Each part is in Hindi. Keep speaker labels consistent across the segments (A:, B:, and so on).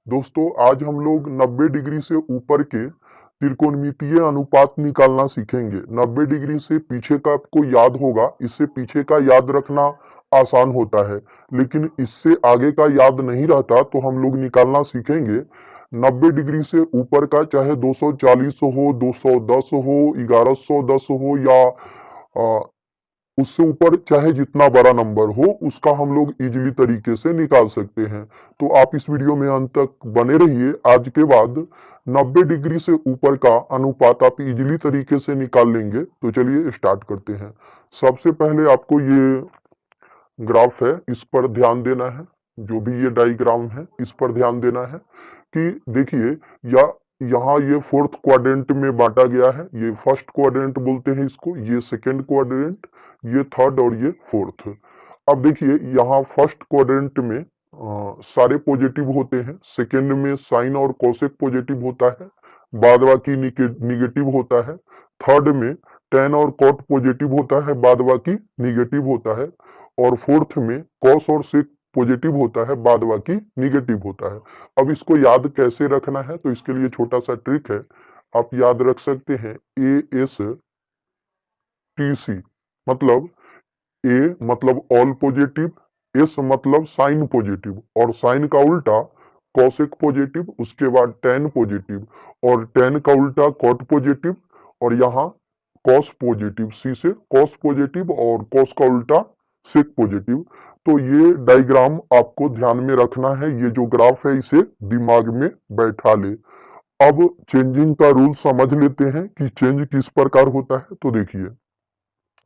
A: दोस्तों आज हम लोग 90 डिग्री से ऊपर के त्रिकोणमितीय अनुपात निकालना सीखेंगे। 90 डिग्री से पीछे का आपको याद होगा, इससे पीछे का याद रखना आसान होता है, लेकिन इससे आगे का याद नहीं रहता तो हम लोग निकालना सीखेंगे। 90 डिग्री से ऊपर का चाहे 240 हो, 210 हो, 1110 हो या उससे ऊपर चाहे जितना बड़ा नंबर हो उसका हम लोग इजीली तरीके से निकाल सकते हैं। तो आप इस वीडियो में अंत तक बने रहिए। आज के बाद 90 डिग्री से ऊपर का अनुपात आप इजीली तरीके से निकाल लेंगे। तो चलिए स्टार्ट करते हैं। सबसे पहले आपको ये ग्राफ है, इस पर ध्यान देना है। जो भी ये डायग्राम है इस पर ध्यान देना है कि देखिए या यहाँ ये फोर्थ क्वाड्रेंट में बांटा गया है। ये फर्स्ट क्वाड्रेंट बोलते हैं इसको, ये सेकेंड क्वाड्रेंट, ये थर्ड और ये फोर्थ। अब देखिए यहाँ फर्स्ट क्वाड्रेंट में सारे पॉजिटिव होते हैं, सेकेंड में साइन और कोसेक पॉजिटिव होता है, बाद बाकी निगेटिव होता है, थर्ड में टेन और कॉट पॉजिटिव होता है, बाद बाकी निगेटिव होता है, और फोर्थ में कॉस और सेक पॉजिटिव होता है, बाद बाकी निगेटिव होता है। अब इसको याद कैसे रखना है, तो इसके लिए छोटा सा ट्रिक है। आप याद रख सकते हैं ASTC, मतलब ए मतलब ऑल पॉजिटिव, एस मतलब साइन पॉजिटिव, और साइन का उल्टा कॉसेक पॉजिटिव, उसके बाद टेन पॉजिटिव, और टेन का उल्टा कॉट पॉजिटिव, और यहाँ कॉस पॉजिटिव, सी से कॉस पॉजिटिव और कॉस का उल्टा सेक पॉजिटिव। तो ये डायग्राम आपको ध्यान में रखना है, ये जो ग्राफ है इसे दिमाग में बैठा ले। अब चेंजिंग का रूल समझ लेते हैं कि चेंज किस प्रकार होता है। तो देखिए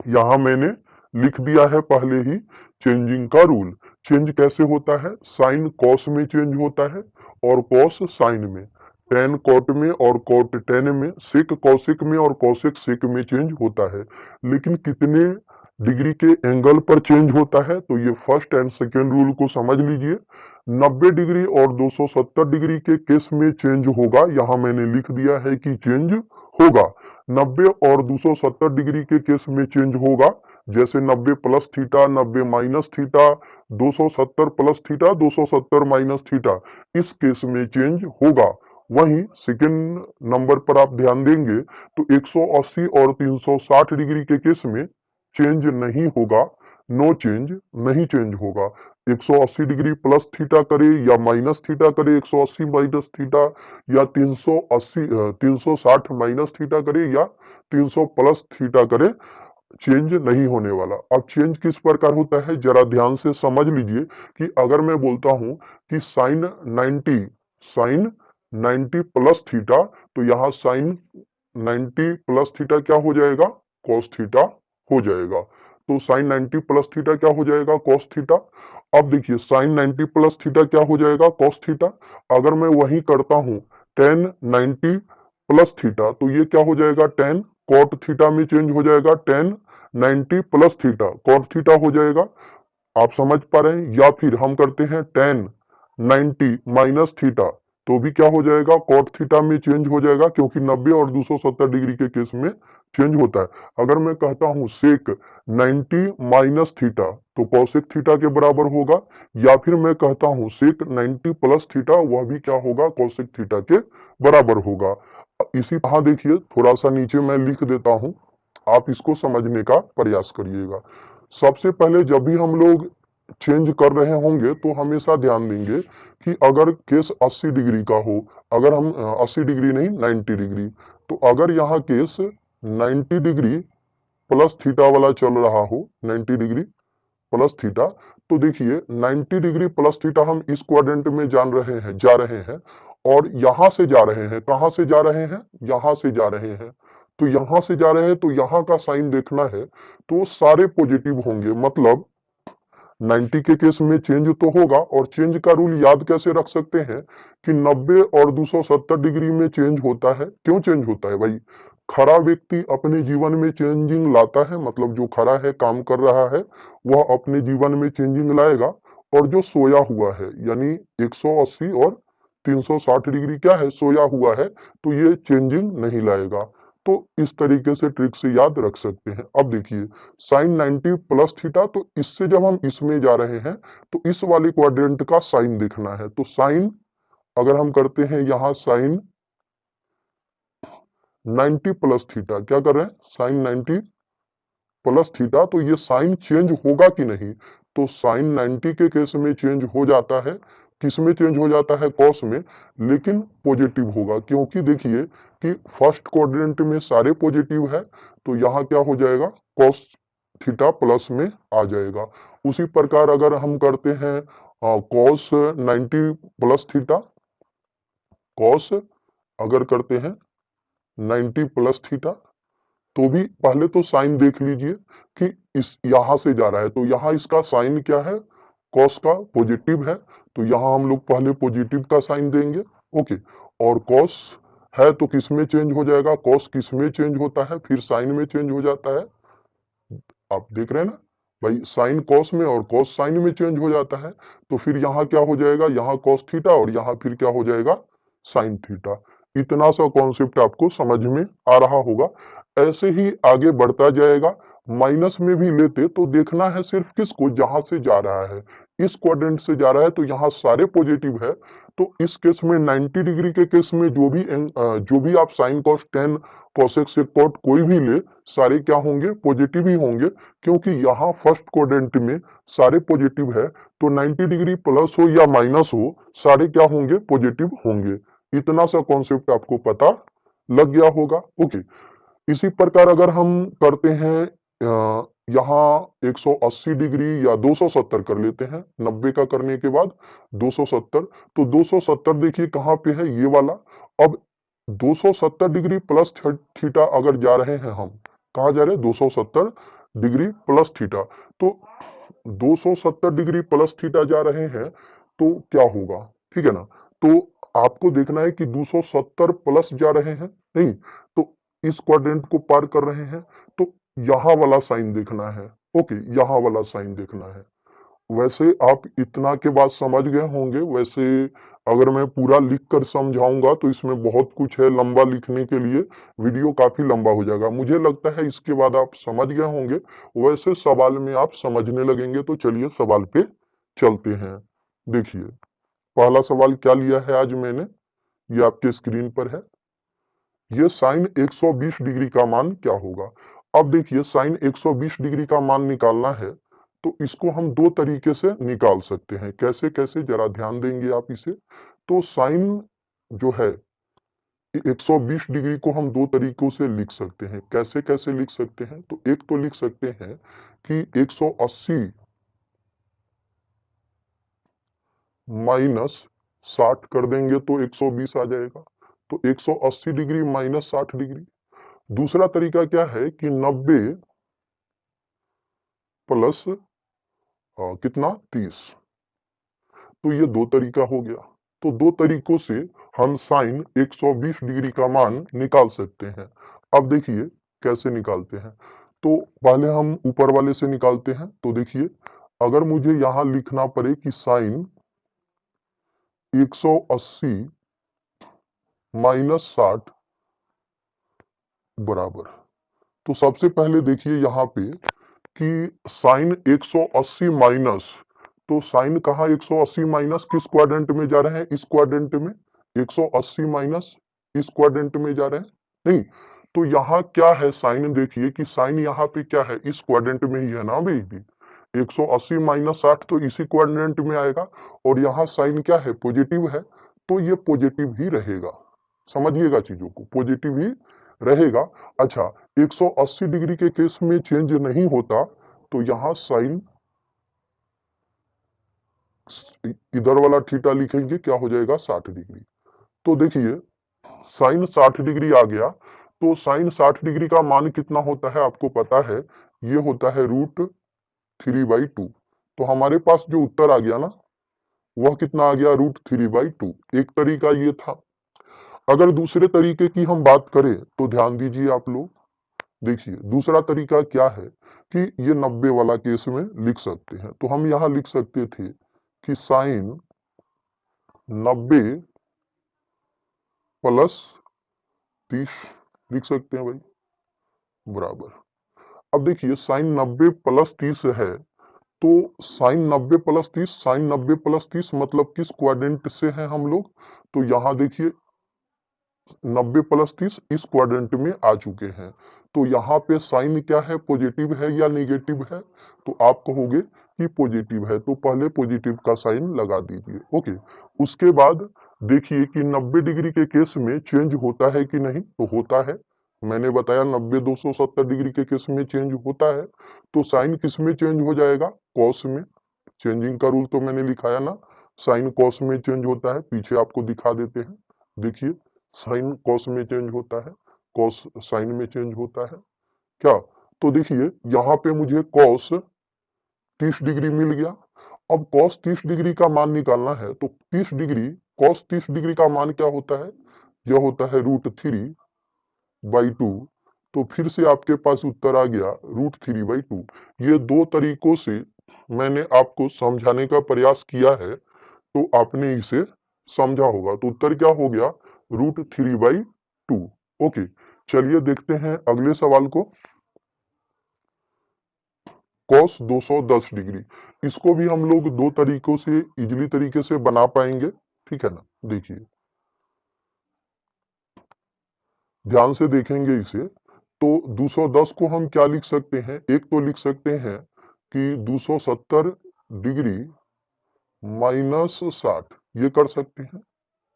A: यहाँ मैंने लिख दिया है पहले ही चेंजिंग का रूल। चेंज कैसे होता है, साइन कॉस में चेंज होता है और कॉस साइन में, टेन कॉट में और कॉट टेन में, सेक कॉसेक में और कॉसेक सेक में चेंज होता है। लेकिन कितने डिग्री के एंगल पर चेंज होता है, तो ये फर्स्ट एंड सेकेंड रूल को समझ लीजिए। 90 डिग्री और 270 डिग्री के केस में चेंज होगा, यहाँ मैंने लिख दिया है कि चेंज होगा। 90 और 270 डिग्री के केस में चेंज होगा, जैसे 90 plus theta, 90 minus theta, 270 plus theta, 270 minus theta, इस केस में चेंज होगा। वहीं सेकेंड नंबर पर आप ध्यान देंगे तो 180 और 360 डिग्री के केस में चेंज नहीं होगा, नो चेंज, नहीं चेंज होगा। 180 डिग्री प्लस थीटा करे या माइनस थीटा करे, 180 माइनस थीटा, या 380 360 माइनस थीटा करे या 300 प्लस थीटा करे, चेंज नहीं होने वाला। अब चेंज किस प्रकार होता है जरा ध्यान से समझ लीजिए कि अगर मैं बोलता हूं कि साइन 90 प्लस थीटा, तो यहाँ साइन 90 प्लस थीटा क्या हो जाएगा, कॉस थीटा हो जाएगा। तो साइन 90 प्लस थीटा क्या हो जाएगा, कॉस थीटा। अब देखिए साइन 90 प्लस थीटा क्या हो जाएगा, कॉस थीटा। अगर मैं वही करता हूं टेन 90 प्लस थीटा, तो ये क्या हो जाएगा, टेन कॉट थीटा में चेंज हो जाएगा, tan 90 plus theta cot theta हो जाएगा। आप समझ पा रहे हैं। या फिर हम करते हैं टेन 90 माइनस थीटा, तो भी क्या हो जाएगा, कॉट थीटा में चेंज हो जाएगा, क्योंकि 90 और 270 डिग्री के केस में चेंज होता है। अगर मैं कहता हूं सेक 90 माइनस थीटा, तो कॉसेक थीटा के बराबर होगा। या फिर मैं कहता हूं सेक 90 प्लस थीटा, वह भी क्या होगा, कॉसेक थीटा के बराबर होगा। इसी तरह देखिए थोड़ा सा नीचे मैं लिख देता हूं, आप इसको समझने का प्रयास करिएगा। सबसे पहले जब भी हम लोग चेंज कर रहे होंगे तो हमेशा ध्यान देंगे कि अगर केस 80 डिग्री का हो, अगर हम 80 डिग्री नहीं 90 डिग्री, तो अगर यहाँ केस 90 डिग्री प्लस थीटा वाला चल रहा हो, 90 डिग्री प्लस थीटा, तो देखिए 90 डिग्री प्लस थीटा हम इस क्वाड्रेंट में जा रहे हैं, और यहां से जा रहे हैं, कहां से जा रहे हैं, यहां से जा रहे हैं। तो यहां से जा रहे हैं तो यहाँ का साइन देखना है, तो सारे पॉजिटिव होंगे, मतलब 90 के केस में चेंज तो होगा। और चेंज का रूल याद कैसे रख सकते हैं कि 90 और 270 डिग्री में चेंज होता है। क्यों चेंज होता है भाई, खरा व्यक्ति अपने जीवन में चेंजिंग लाता है, मतलब जो खरा है, काम कर रहा है, वह अपने जीवन में चेंजिंग लाएगा। और जो सोया हुआ है, यानी 180 और 360 डिग्री क्या है, सोया हुआ है, तो ये चेंजिंग नहीं लाएगा। तो इस तरीके से ट्रिक से याद रख सकते हैं। अब देखिए साइन 90 प्लस थीटा, तो इससे जब हम इसमें जा रहे हैं तो इस वाले क्वाड्रेंट का साइन देखना है। तो साइन अगर हम करते हैं यहाँ साइन 90 प्लस थीटा, क्या कर रहे हैं, साइन 90 प्लस थीटा, तो ये साइन चेंज होगा कि नहीं, तो साइन 90 के केस में चेंज हो जाता है, किस में चेंज हो जाता है, कॉस में, लेकिन पॉजिटिव होगा, क्योंकि देखिए कि फर्स्ट क्वाड्रेंट में सारे पॉजिटिव है, तो यहाँ क्या हो जाएगा, कॉस थीटा प्लस में आ जाएगा। उसी प्रकार अगर हम करते हैं कॉस 90 प्लस थीटा, कॉस अगर करते हैं 90 प्लस थीटा, तो भी पहले तो साइन देख लीजिए कि इस यहां से जा रहा है, तो यहाँ इसका साइन क्या है, कॉस का पॉजिटिव है, तो यहाँ हम लोग पहले पॉजिटिव का साइन देंगे। ओके, और कॉस है तो किस में चेंज हो जाएगा, कॉस किस में चेंज होता है, फिर साइन में चेंज हो जाता है। आप देख रहे हैं ना भाई, साइन कॉस में और कॉस साइन में चेंज हो जाता है, तो फिर यहाँ क्या हो जाएगा, यहाँ कॉस थीटा और यहाँ फिर क्या हो जाएगा, साइन थीटा। इतना सा कॉन्सेप्ट आपको समझ में आ रहा होगा। ऐसे ही आगे बढ़ता जाएगा, माइनस में भी लेते तो देखना है सिर्फ किसको, जहां से जा रहा है, इस क्वाड्रेंट से जा रहा है तो यहाँ सारे पॉजिटिव है, तो इस केस में 90 डिग्री के केस में जो भी आप साइन कॉस टेन कॉसेक से कॉट कोई भी ले, सारे क्या होंगे, पॉजिटिव ही होंगे, क्योंकि यहाँ फर्स्ट क्वाड्रेंट में सारे पॉजिटिव है, तो 90 डिग्री प्लस हो या माइनस हो, सारे क्या होंगे, पॉजिटिव होंगे। इतना सा कॉन्सेप्ट आपको पता लग गया होगा। ओके, इसी प्रकार अगर हम करते हैं यहाँ 180 डिग्री या 270 कर लेते हैं, 90 का करने के बाद 270, तो 270 देखिए कहाँ पे है, ये वाला। अब 270 डिग्री प्लस थीटा अगर जा रहे हैं हम, कहाँ जा रहे हैं, 270 डिग्री प्लस थीटा, तो 270 डिग्री प्लस थीटा जा रहे हैं, तो क्या होगा, ठीक है ना, तो आपको देखना है कि 270 प्लस जा रहे हैं, नहीं तो इस क्वाड्रेंट को पार कर रहे हैं, तो यहाँ वाला साइन देखना है। ओके, यहाँ वाला साइन देखना है। वैसे आप इतना के बाद समझ गए होंगे, वैसे अगर मैं पूरा लिख कर समझाऊंगा तो इसमें बहुत कुछ है, लंबा लिखने के लिए वीडियो काफी लंबा हो जाएगा। मुझे लगता है इसके बाद आप समझ गए होंगे, वैसे सवाल में आप समझने लगेंगे। तो चलिए सवाल पे चलते हैं। देखिए पहला सवाल क्या लिया है आज मैंने, ये आपके स्क्रीन पर है, ये साइन 120 डिग्री का मान क्या होगा। अब देखिए साइन 120 डिग्री का मान निकालना है, तो इसको हम दो तरीके से निकाल सकते हैं। कैसे कैसे, जरा ध्यान देंगे आप इसे। तो साइन जो है 120 डिग्री को हम दो तरीकों से लिख सकते हैं। कैसे कैसे लिख सकते हैं, तो एक तो लिख सकते हैं कि 180 माइनस 60 कर देंगे तो 120 आ जाएगा, तो 180 डिग्री माइनस 60 डिग्री। दूसरा तरीका क्या है कि 90 प्लस कितना, 30, तो ये दो तरीका हो गया। तो दो तरीकों से हम साइन 120 डिग्री का मान निकाल सकते हैं। अब देखिए कैसे निकालते हैं, तो पहले हम ऊपर वाले से निकालते हैं। तो देखिए अगर मुझे यहां लिखना पड़े कि साइन 180 माइनस 60 बराबर, तो सबसे पहले देखिए यहाँ पे कि साइन 180 माइनस, तो साइन कहा 180 माइनस किस क्वाड्रेंट में जा रहे हैं, इस क्वाड्रेंट में, 180 माइनस इस क्वाड्रेंट में जा रहे हैं, नहीं तो यहाँ क्या है, साइन देखिए कि साइन यहाँ पे क्या है, इस क्वाड्रेंट में ही है ना बेबी, 180 माइनस 60 तो इसी क्वाड्रेंट में आएगा, और यहाँ साइन क्या है, पॉजिटिव है, तो ये पॉजिटिव ही रहेगा। समझिएगा चीजों को, पॉजिटिव ही रहेगा। अच्छा, 180 डिग्री के केस में चेंज नहीं होता, तो यहां साइन इधर वाला थीटा लिखेंगे, क्या हो जाएगा, 60 डिग्री। तो देखिए साइन 60 डिग्री आ गया, तो साइन 60 डिग्री का मान कितना होता है आपको पता है, ये होता है √3/2। तो हमारे पास जो उत्तर आ गया ना, वह कितना आ गया, √3/2। एक तरीका ये था। अगर दूसरे तरीके की हम बात करें तो ध्यान दीजिए आप लोग, देखिए दूसरा तरीका क्या है कि ये 90 वाला केस में लिख सकते हैं। तो हम यहां लिख सकते थे कि साइन 90 प्लस 30 लिख सकते हैं भाई, बराबर। अब देखिए साइन 90 प्लस 30 है, तो साइन 90 प्लस 30, साइन 90 प्लस 30 मतलब किस क्वाड्रेंट से हैं हम लोग? तो यहाँ देखिए 90 प्लस 30 इस क्वाड्रेंट में आ चुके हैं। तो यहाँ पे साइन क्या है, पॉजिटिव है या नेगेटिव है? तो आप कहोगे कि पॉजिटिव है, तो पहले पॉजिटिव का साइन लगा दीजिए। ओके, उसके बाद देखिए कि 90 डिग्री के केस में चेंज होता है कि नहीं? तो होता है, मैंने बताया 90 270 डिग्री के केस में चेंज होता है। तो साइन किस में चेंज हो जाएगा? कॉस में। चेंजिंग का रूल तो मैंने लिखाया ना, साइन कॉस में चेंज होता है। पीछे आपको दिखा देते हैं, देखिए साइन कॉस में चेंज होता है, कॉस साइन में चेंज होता है क्या? तो देखिए यहाँ पे मुझे कॉस 30 डिग्री मिल गया। अब कॉस 30 डिग्री का मान निकालना है, तो 30 डिग्री कॉस 30 डिग्री का मान क्या होता है? यह होता है √3/2। तो फिर से आपके पास उत्तर आ गया √3/2। ये दो तरीकों से मैंने आपको समझाने का प्रयास किया है, तो आपने इसे समझा होगा। तो उत्तर क्या हो गया? √3/2। ओके, चलिए देखते हैं अगले सवाल को। कॉस 210 डिग्री, इसको भी हम लोग दो तरीकों से इजीली तरीके से बना पाएंगे, ठीक है ना? देखिए ध्यान से देखेंगे इसे। तो 210 को हम क्या लिख सकते हैं? एक तो लिख सकते हैं कि 270 डिग्री माइनस 60, ये कर सकते हैं,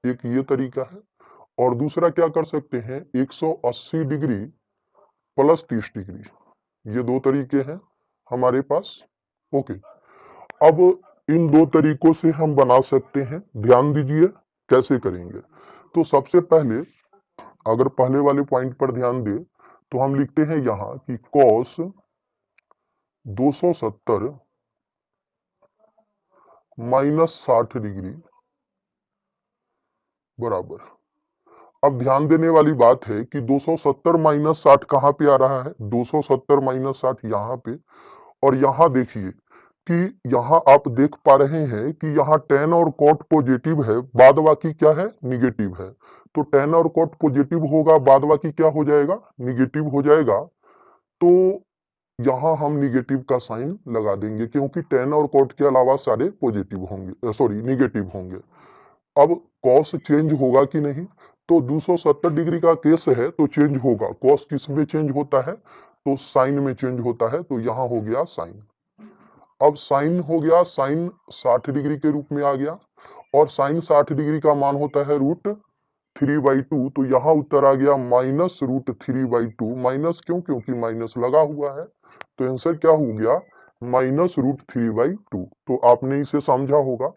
A: एक ये तरीका है। और दूसरा क्या कर सकते हैं? 180 डिग्री प्लस 30 डिग्री, ये दो तरीके हैं हमारे पास। ओके, अब इन दो तरीकों से हम बना सकते हैं। ध्यान दीजिए कैसे करेंगे। तो सबसे पहले अगर पहले वाले पॉइंट पर ध्यान दें, तो हम लिखते हैं यहाँ कि कॉस 270 माइनस 60 डिग्री बराबर। अब ध्यान देने वाली बात है कि 270 माइनस 60 कहाँ पे आ रहा है? 270 माइनस 60 यहाँ पे। और यहाँ देखिए कि यहाँ आप देख पा रहे हैं कि यहाँ tan और cot पॉजिटिव है, बाद बाकी क्या है? निगेटिव है। तो tan और cot पॉजिटिव होगा, बाद बाकी क्या हो जाएगा? निगेटिव हो जाएगा। तो यहाँ हम निगेटिव का साइन लगा देंगे, क्योंकि tan और cot के अलावा सारे पॉजिटिव होंगे, सॉरी निगेटिव होंगे। अब कॉस चेंज होगा कि नहीं? तो 270 डिग्री का केस है तो चेंज होगा। कॉस किस में चेंज होता है? तो साइन में चेंज होता है। तो यहाँ हो गया साइन। अब साइन हो गया, साइन 60 डिग्री के रूप में आ गया। और साइन 60 डिग्री का मान होता है √3/2। तो यहाँ उत्तर आ गया माइनस √3/2। माइनस क्यों? क्योंकि माइनस लगा हुआ है। तो आंसर क्या हो गया? माइनस √3/2। तो आपने इसे समझा होगा।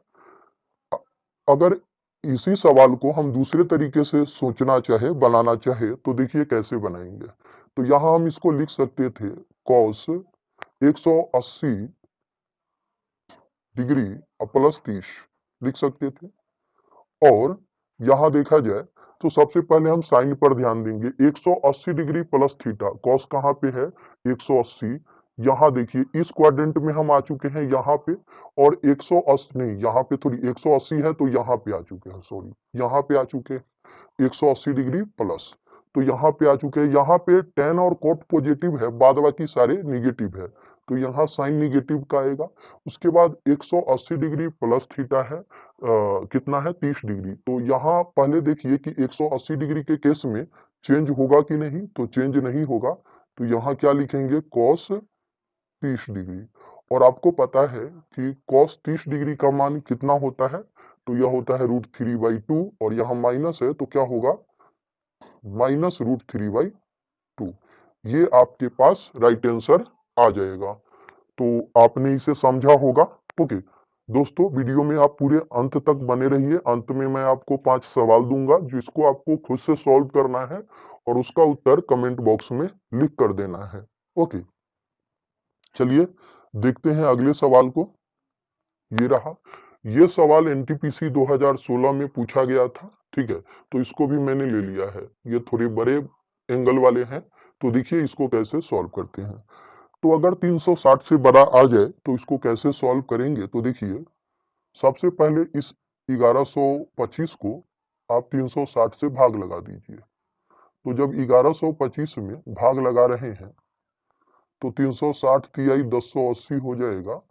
A: अगर इसी सवाल को हम दूसरे तरीके से सोचना चाहे, बनाना चाहे, तो देखिए कैसे बनाएंगे। तो यहाँ हम इसको लिख सकते थे कॉस 180 डिग्री प्लस 30 लिख सकते थे। और यहाँ देखा जाए तो सबसे पहले हम साइन पर ध्यान देंगे। 180 डिग्री प्लस थीटा, कॉस कहाँ पे है? 180। यहाँ देखिए इस क्वाड्रेंट में हम आ चुके हैं यहाँ पे। और 180 नहीं, यहाँ पे थोड़ी 180 है तो यहाँ पे आ चुके हैं, सॉरी यहाँ पे आ चुके हैं 180 डिग्री प्लस। तो यहाँ पे आ चुके हैं। यहाँ पे tan और cot पॉजिटिव है, बाद बाकी सारे निगेटिव है। तो यहाँ साइन निगेटिव का आएगा। उसके बाद 180 डिग्री प्लस थीटा है, कितना है? 30 डिग्री। तो यहाँ पहले देखिए कि 180 डिग्री के केस में चेंज होगा कि नहीं? तो चेंज नहीं होगा। तो यहाँ क्या लिखेंगे? Cos 30 degree. और आपको पता है कि कॉस 30 डिग्री का मान कितना होता है? तो यह होता है √3/2। और यहाँ माइनस है तो क्या होगा? माइनस √3/2। ये आपके पास राइट आंसर आ जाएगा। तो आपने इसे समझा होगा। ओके दोस्तों, वीडियो में आप पूरे अंत तक बने रहिए। अंत में मैं आपको 5 सवाल दूंगा, जिसको आपको खुद से सॉल्व करना है और उसका उत्तर कमेंट बॉक्स में लिख कर देना है। ओके, चलिए देखते हैं अगले सवाल को। ये रहा। ये सवाल एनटीपीसी 2016 में पूछा गया था, ठीक है? तो इसको भी मैंने ले लिया है। ये थोड़े बड़े एंगल वाले हैं, तो देखिए इसको कैसे सॉल्व करते हैं। तो अगर 360 से बड़ा आ जाए तो इसको कैसे सॉल्व करेंगे? तो देखिए सबसे पहले इस 1125 को आप 360 से भाग लगा दीजिए। तो जब 1125 में भाग लगा रहे हैं तो 360 तिहाई 1080 हो जाएगा।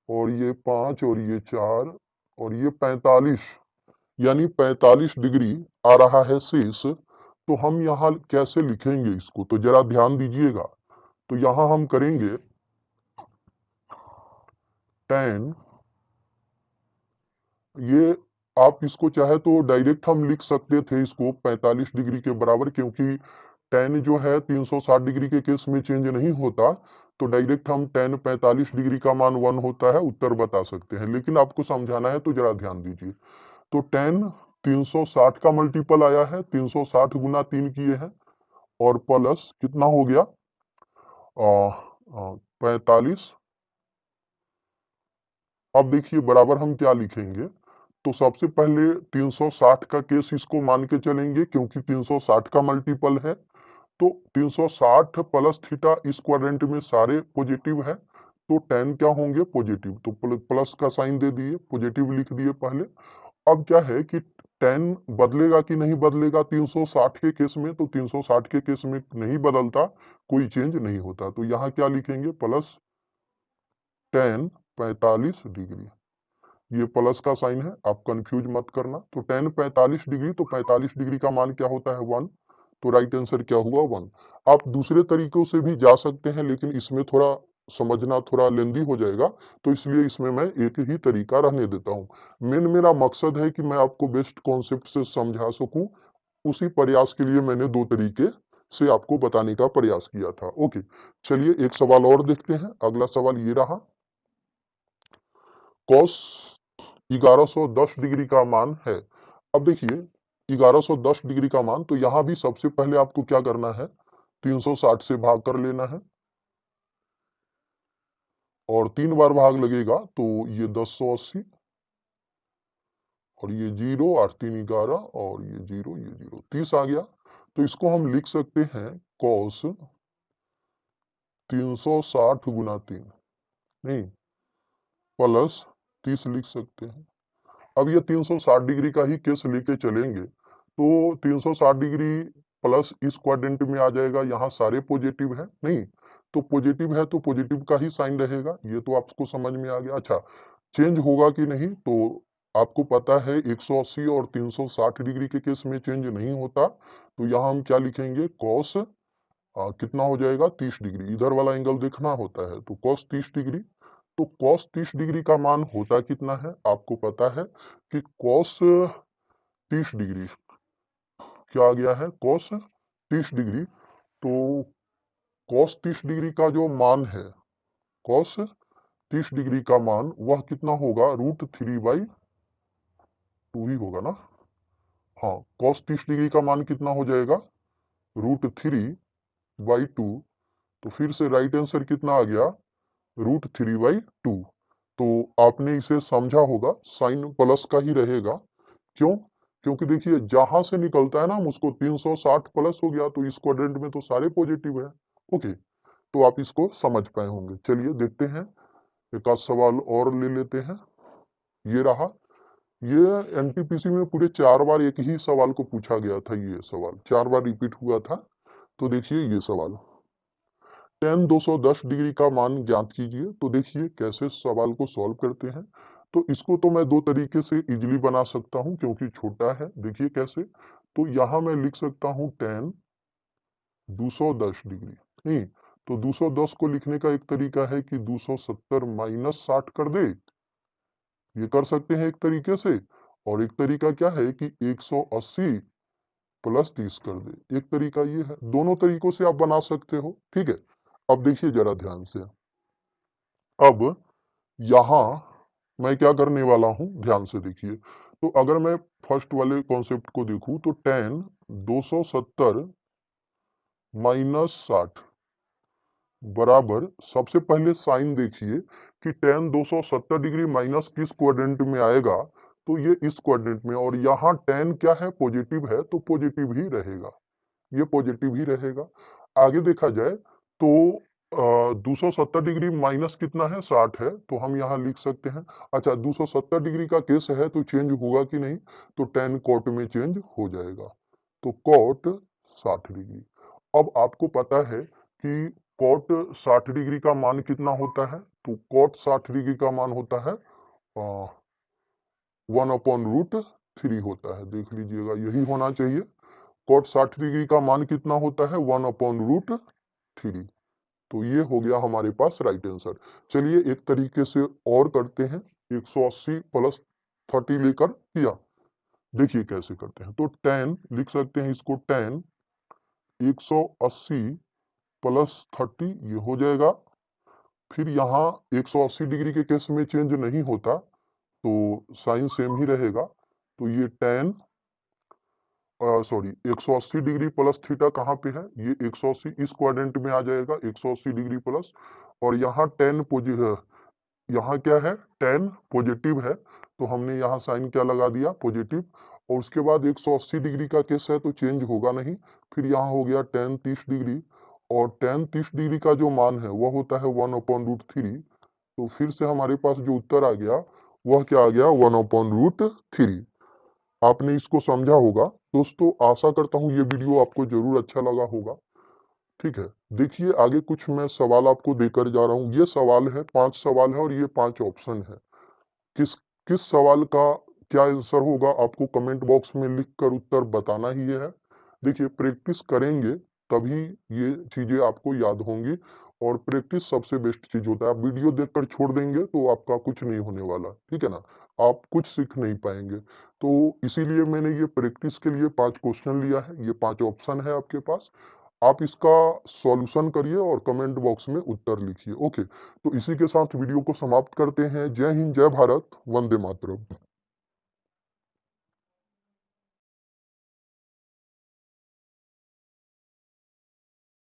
A: और ये 5 और ये 4 और ये 45, यानी 45 डिग्री आ रहा है शेष। तो हम यहाँ कैसे लिखेंगे इसको, तो जरा ध्यान दीजिएगा। तो यहाँ हम करेंगे tan, ये आप इसको चाहे तो डायरेक्ट हम लिख सकते थे इसको 45 डिग्री के बराबर, क्योंकि tan जो है 360 डिग्री के केस में चेंज नहीं होता। तो डायरेक्ट हम tan 45 डिग्री का मान 1 होता है उत्तर बता सकते हैं, लेकिन आपको समझाना है तो जरा ध्यान दीजिए। तो tan 360 का मल्टीपल आया है, 360 गुना 3 किए हैं, और प्लस कितना हो गया 45। अब देखिए बराबर हम क्या लिखेंगे। तो सबसे पहले 360 का केस इसको मान के चलेंगे, क्योंकि 360 का मल्टीपल है। तो 360 प्लस थीटा इस क्वाड्रेंट में सारे पॉजिटिव है, तो tan क्या होंगे पॉजिटिव, तो प्लस का साइन दे दिए, पॉजिटिव लिख दिए पहले। अब क्या है कि tan बदलेगा कि नहीं बदलेगा 360 के केस में, तो 360 के केस में नहीं बदलता, कोई चेंज नहीं होता। तो यहाँ क्या लिखेंगे प्लस tan 45 डिग्री, ये प्लस का साइन है, आप कंफ्यूज मत करना। तो tan 45 डिग्री, तो 45 डिग्री का मान क्या होता है 1, तो राइट आंसर क्या हुआ 1। आप दूसरे तरीकों से भी जा सकते हैं, लेकिन इसमें थोड़ा समझना थोड़ा लेंदी हो जाएगा, तो इसलिए इसमें मैं एक ही तरीका रहने देता हूँ। मेन मेरा मकसद है कि मैं आपको बेस्ट कॉन्सेप्ट से समझा सकूं, उसी प्रयास के लिए मैंने दो तरीके से आपको बताने का प्रयास किया था। ओके, चलिए एक सवाल और देखते हैं। अगला सवाल ये रहा, कॉस 1110 डिग्री का मान है। अब देखिए 1110 डिग्री का मान, तो यहां भी सबसे पहले आपको क्या करना है, 360 से भाग कर लेना है, और 3 बार भाग लगेगा, तो ये 1080, और ये 0 और 3 11, और ये 0 ये 0 30 आ गया। तो इसको हम लिख सकते हैं कॉस 360 गुना 3, नहीं प्लस 30 लिख सकते हैं। अब ये 360 डिग्री का ही केस लेके चलेंगे, तो 360 डिग्री प्लस इस क्वाड्रेंट में आ जाएगा, यहाँ सारे पॉजिटिव है, नहीं तो पॉजिटिव है तो पॉजिटिव का ही साइन रहेगा, ये तो आपको समझ में आ गया। अच्छा, चेंज होगा कि नहीं, तो आपको पता है 180 और 360 डिग्री के केस में चेंज नहीं होता। तो यहाँ हम क्या लिखेंगे कॉस कितना हो जाएगा 30 डिग्री, इधर वाला एंगल देखना होता है, तो कॉस 30 डिग्री। तो कॉस 30 डिग्री का मान होता कितना है, आपको पता है कि कॉस 30 डिग्री क्या आ गया है, कॉस 30 डिग्री। तो कॉस 30 डिग्री का जो मान है, कॉस 30 डिग्री का मान वह कितना होगा, √3/2 ही होगा ना। हाँ, कॉस 30 डिग्री का मान कितना हो जाएगा, √3/2। तो फिर से राइट आंसर कितना आ गया, √3/2। तो आपने इसे समझा होगा, साइन प्लस का ही रहेगा। क्यों, क्योंकि देखिए जहां से निकलता है ना हम उसको 360 प्लस हो गया, तो इस क्वाड्रेंट में तो सारे पॉजिटिव है। ओके, तो आप इसको समझ पाए होंगे। चलिए देखते हैं, एक आध सवाल और ले लेते हैं। ये रहा, ये एनटीपीसी में पूरे 4 बार एक ही सवाल को पूछा गया था, ये सवाल 4 बार रिपीट हुआ था। तो देखिए ये सवाल, tan 210 डिग्री का मान ज्ञात कीजिए। तो देखिए कैसे सवाल को सॉल्व करते हैं। तो इसको तो मैं दो तरीके से इजीली बना सकता हूं, क्योंकि छोटा है। देखिए कैसे, तो यहां मैं लिख सकता हूं tan 210 डिग्री, नहीं तो 210 को लिखने का एक तरीका है कि 270 माइनस 60 कर दे, ये कर सकते हैं एक तरीके से। और एक तरीका क्या है कि 180 प्लस 30 कर दे, एक तरीका ये है। दोनों तरीकों से आप बना सकते हो, ठीक है। अब देखिए जरा ध्यान से, अब यहां मैं क्या करने वाला हूं, ध्यान से देखिए। तो अगर मैं फर्स्ट वाले कॉन्सेप्ट को देखूं, तो tan 270 माइनस 60 बराबर, सबसे पहले साइन देखिए कि tan 270 डिग्री माइनस किस क्वाड्रेंट में आएगा, तो ये इस क्वाड्रेंट में, और यहाँ tan क्या है पॉजिटिव है, तो पॉजिटिव ही रहेगा, ये पॉजिटिव ही रहेगा। आगे देखा जाए तो 270 डिग्री माइनस कितना है 60 है, तो हम यहाँ लिख सकते हैं। अच्छा, 270 डिग्री का केस है तो चेंज होगा कि नहीं, तो tan cot में चेंज हो जाएगा, तो cot 60 डिग्री। अब आपको पता है कि कॉट 60 डिग्री का मान कितना होता है? तो कॉट 60 डिग्री का मान होता है 1/√3 होता है। देख लीजिएगा, यही होना चाहिए। कॉट 60 डिग्री का मान कितना होता है? 1/√3। तो ये हो गया हमारे पास राइट आंसर। चलिए एक तरीके से और करते हैं। 180 प्लस 30 लेकर किया, देखिए कैसे करते हैं। तो 10 लिख सकते हैं इसको, 10 180 प्लस 30 ये हो जाएगा। फिर यहाँ 180 डिग्री के केस में चेंज नहीं होता, तो साइन सेम ही रहेगा। तो ये 10 सॉरी 180 डिग्री प्लस थीटा कहाँ पे है? ये 180 इस क्वाड्रेंट में आ जाएगा, 180 डिग्री प्लस। और यहाँ 10 यहाँ क्या है? 10 पॉजिटिव है, तो हमने यहाँ साइन क्या लगा दिया? पॉजिटिव। और उसके बाद 180 डिग्री का केस है तो चेंज होगा नहीं। फिर यहाँ हो गया 10 30 डिग्री, और 10 30 डिग्री का जो मान है वह होता है 1/√3। तो फिर से हमारे पास जो उत्तर आ गया वह क्या आ गया? 1/√3। आपने इसको समझा होगा। दोस्तों आशा करता हूँ ये वीडियो आपको जरूर अच्छा लगा होगा। ठीक है, देखिए आगे कुछ मैं सवाल आपको देकर जा रहा हूँ। ये सवाल है, 5 सवाल है और ये 5 ऑप्शन है। किस किस सवाल का क्या आंसर होगा आपको कमेंट बॉक्स में लिखकर उत्तर बताना ही है। देखिए प्रैक्टिस करेंगे तभी ये चीजें आपको याद होंगी, और प्रैक्टिस सबसे बेस्ट चीज होता है। आप वीडियो देखकर छोड़ देंगे तो आपका कुछ नहीं होने वाला, ठीक है ना, आप कुछ सीख नहीं पाएंगे। तो इसीलिए मैंने ये प्रैक्टिस के लिए 5 क्वेश्चन लिया है, ये 5 ऑप्शन है आपके पास। आप इसका सॉल्यूशन करिए और कमेंट बॉक्स में उत्तर लिखिए। ओके, तो इसी के साथ वीडियो को समाप्त करते हैं। जय हिंद, जय भारत, वंदे मातरम।